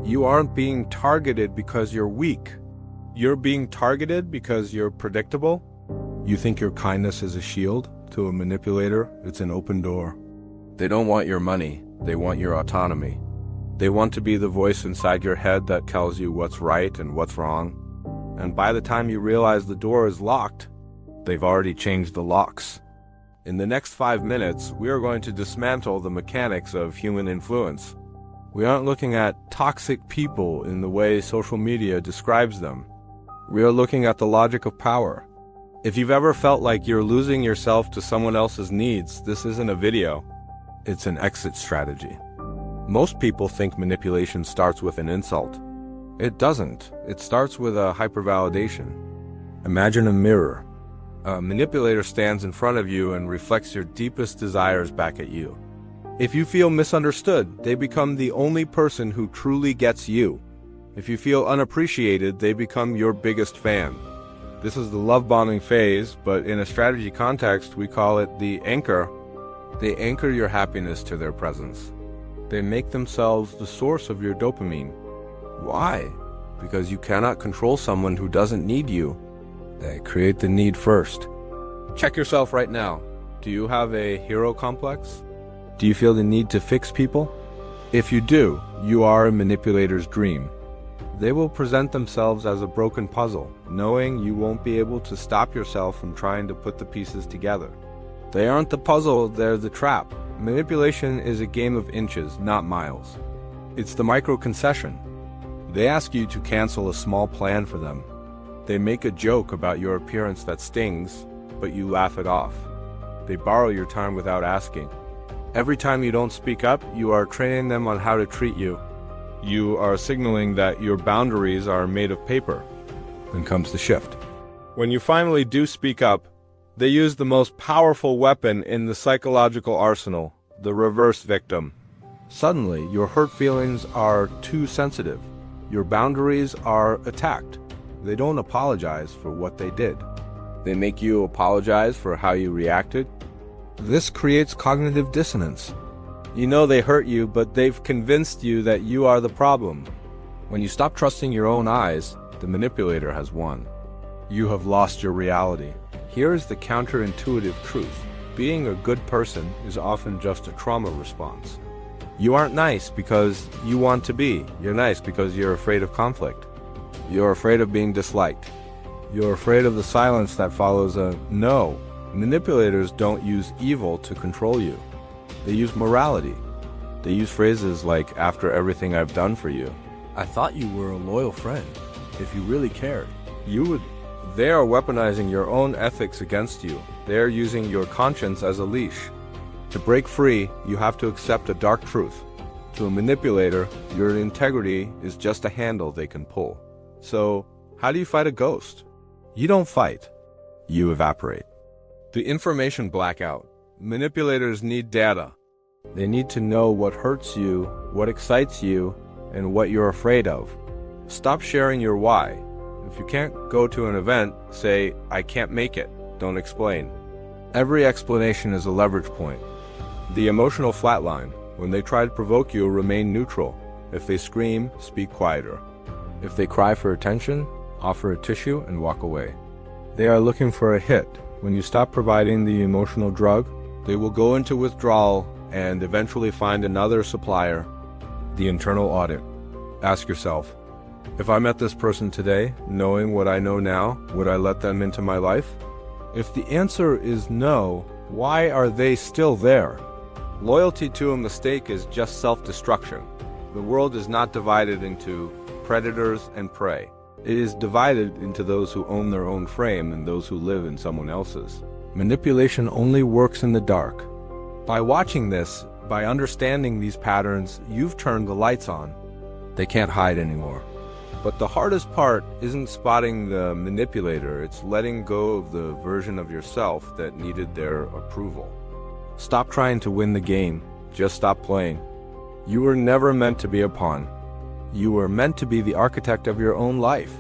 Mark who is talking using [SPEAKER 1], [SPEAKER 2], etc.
[SPEAKER 1] You aren't being targeted because you're weak. You're being targeted because you're predictable. You think your kindness is a shield? To a manipulator, it's an open door. They don't want your money, they want your autonomy. They want to be the voice inside your head that tells you what's right and what's wrong. And by the time you realize the door is locked, they've already changed the locks. In the next 5 minutes, we are going to dismantle the mechanics of human influence. We aren't looking at toxic people in the way social media describes them. We are looking at the logic of power. If you've ever felt like you're losing yourself to someone else's needs, this isn't a video. It's an exit strategy. Most people think manipulation starts with an insult. It doesn't. It starts with a hypervalidation. Imagine a mirror. A manipulator stands in front of you and reflects your deepest desires back at you. If you feel misunderstood, they become the only person who truly gets you. If you feel unappreciated, they become your biggest fan. This is the love bombing phase, but in a strategy context, we call it the anchor. They anchor your happiness to their presence. They make themselves the source of your dopamine. Why? Because you cannot control someone who doesn't need you. They create the need first. Check yourself right now. Do you have a hero complex? Do you feel the need to fix people? If you do, you are a manipulator's dream. They will present themselves as a broken puzzle, knowing you won't be able to stop yourself from trying to put the pieces together. They aren't the puzzle, they're the trap. Manipulation is a game of inches, not miles. It's the micro-concession. They ask you to cancel a small plan for them. They make a joke about your appearance that stings, but you laugh it off. They borrow your time without asking. Every time you don't speak up, you are training them on how to treat you. You are signaling that your boundaries are made of paper. Then comes the shift. When you finally do speak up, they use the most powerful weapon in the psychological arsenal, the reverse victim. Suddenly, your hurt feelings are too sensitive. Your boundaries are attacked. They don't apologize for what they did. They make you apologize for how you reacted. This creates cognitive dissonance. You know they hurt you, but they've convinced you that you are the problem. When you stop trusting your own eyes, the manipulator has won. You have lost your reality. Here is the counterintuitive truth. Being a good person is often just a trauma response. You aren't nice because you want to be. You're nice because you're afraid of conflict. You're afraid of being disliked. You're afraid of the silence that follows a no. Manipulators don't use evil to control you. They use morality. They use phrases like, after everything I've done for you, I thought you were a loyal friend. If you really cared, you would. They are weaponizing your own ethics against you. They are using your conscience as a leash. To break free, you have to accept a dark truth. To a manipulator, your integrity is just a handle they can pull. So, how do you fight a ghost? You don't fight. You evaporate. The information blackout. Manipulators need data. They need to know what hurts you, what excites you, and what you're afraid of. Stop sharing your why. If you can't go to an event, say, I can't make it. Don't explain. Every explanation is a leverage point. The emotional flatline. When they try to provoke you, remain neutral. If they scream, speak quieter. If they cry for attention, offer a tissue and walk away. They are looking for a hit. When you stop providing the emotional drug, they will go into withdrawal and eventually find another supplier. The internal audit. Ask yourself, if I met this person today, knowing what I know now, would I let them into my life? If the answer is no, why are they still there? Loyalty to a mistake is just self-destruction. The world is not divided into predators and prey. It is divided into those who own their own frame and those who live in someone else's. Manipulation only works in the dark. By watching this, by understanding these patterns, you've turned the lights on. They can't hide anymore. But the hardest part isn't spotting the manipulator, it's letting go of the version of yourself that needed their approval. Stop trying to win the game, just stop playing. You were never meant to be a pawn. You were meant to be the architect of your own life.